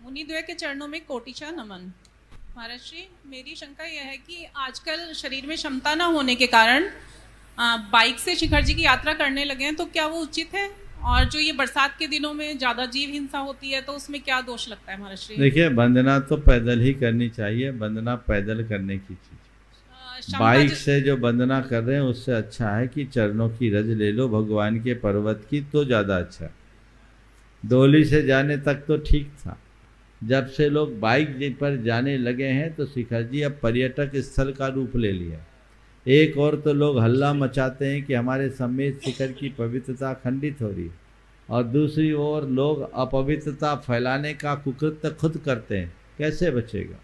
मुनिद्वय के चरणों में कोटिशा नमन। महाराज श्री, मेरी शंका यह है कि आजकल शरीर में क्षमता न होने के कारण बाइक से शिखर जी की यात्रा करने लगे हैं, तो क्या वो उचित है? और जो ये बरसात के दिनों में ज्यादा जीव हिंसा होती है, तो उसमें क्या दोष लगता है महाराज श्री? देखिए, वंदना तो पैदल ही करनी चाहिए, वंदना पैदल करने की चीज। बाइक से जो वंदना कर रहे हैं उससे अच्छा है कि चरणों की रज ले लो भगवान के पर्वत की, तो ज़्यादा अच्छा। डोली से जाने तक तो ठीक था, जब से लोग बाइक पर जाने लगे हैं तो शिखर जी अब पर्यटक स्थल का रूप ले लिया। एक और तो लोग हल्ला मचाते हैं कि हमारे समेत शिखर की पवित्रता खंडित हो रही है, और दूसरी ओर लोग अपवित्रता फैलाने का कुकृत्य खुद करते हैं। कैसे बचेगा?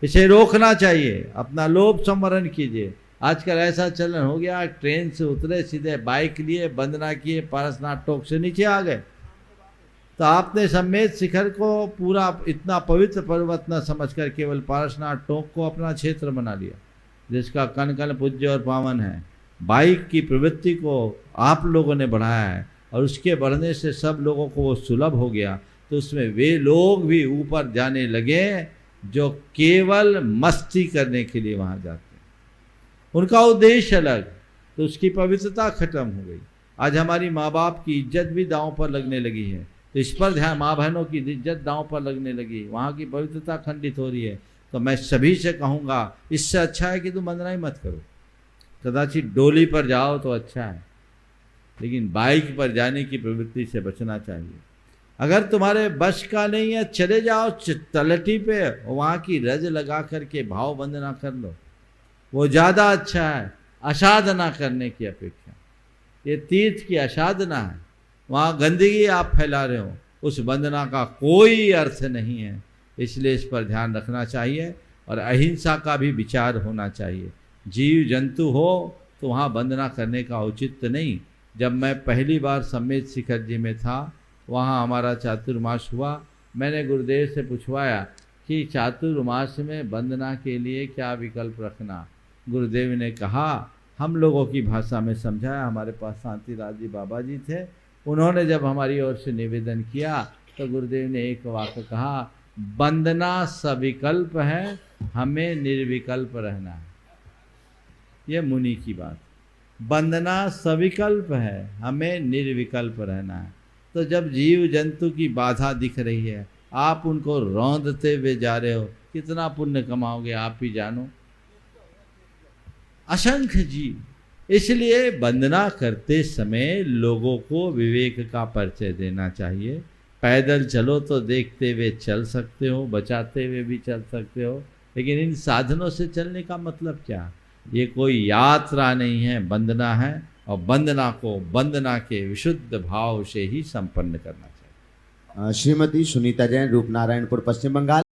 इसे रोकना चाहिए, अपना लोभ संवरण कीजिए। आजकल ऐसा चलन हो गया, ट्रेन से उतरे सीधे बाइक लिए, वंदना किए, पारसनाथ टोक से नीचे आ गए। तो आपने समेत शिखर को पूरा इतना पवित्र पर्वत न समझकर केवल पारसनाथ टोक को अपना क्षेत्र बना लिया, जिसका कण कण पूज्य और पावन है। बाइक की प्रवृत्ति को आप लोगों ने बढ़ाया है, और उसके बढ़ने से सब लोगों को वो सुलभ हो गया, तो उसमें वे लोग भी ऊपर जाने लगे जो केवल मस्ती करने के लिए वहाँ जाते हैं। उनका उद्देश्य अलग, तो उसकी पवित्रता खत्म हो गई। आज हमारी माँ बाप की इज्जत भी दांव पर लगने लगी है, तो इस पर ध्यान, माँ बहनों की इज्जत दांव पर लगने लगी, वहाँ की पवित्रता खंडित हो रही है। तो मैं सभी से कहूँगा, इससे अच्छा है कि तुम वंदना ही मत करो। कदाचित डोली पर जाओ तो अच्छा है, लेकिन बाइक पर जाने की प्रवृत्ति से बचना चाहिए। अगर तुम्हारे बस का नहीं है, चले जाओ तलहटी पे, वहाँ की रज लगा करके भाव वंदना कर लो, वो ज़्यादा अच्छा है असाधना करने की अपेक्षा। ये तीर्थ की असाधना है, वहाँ गंदगी आप फैला रहे हो, उस वंदना का कोई अर्थ नहीं है। इसलिए इस पर ध्यान रखना चाहिए, और अहिंसा का भी विचार होना चाहिए। जीव जंतु हो तो वहाँ वंदना करने का औचित्य नहीं। जब मैं पहली बार समेत शिखर जी में था, वहाँ हमारा चातुर्मास हुआ, मैंने गुरुदेव से पूछवाया कि चातुर्मास में वंदना के लिए क्या विकल्प रखना। गुरुदेव ने कहा, हम लोगों की भाषा में समझाया। हमारे पास शांतिराज जी बाबा जी थे, उन्होंने जब हमारी ओर से निवेदन किया तो गुरुदेव ने एक वाक्य कहा, वंदना सविकल्प है, हमें निर्विकल्प रहना है। ये मुनि की बात। वंदना सविकल्प है, हमें निर्विकल्प रहना है। तो जब जीव जंतु की बाधा दिख रही है, आप उनको रौंदते हुए जा रहे हो, कितना पुण्य कमाओगे आप ही जानो। असंख्य जीव। इसलिए वंदना करते समय लोगों को विवेक का परिचय देना चाहिए। पैदल चलो तो देखते हुए चल सकते हो, बचाते हुए भी चल सकते हो, लेकिन इन साधनों से चलने का मतलब क्या? ये कोई यात्रा नहीं है, वंदना है, और वंदना को वंदना के विशुद्ध भाव से ही संपन्न करना चाहिए। श्रीमती सुनीता जैन, रूपनारायणपुर, पश्चिम बंगाल।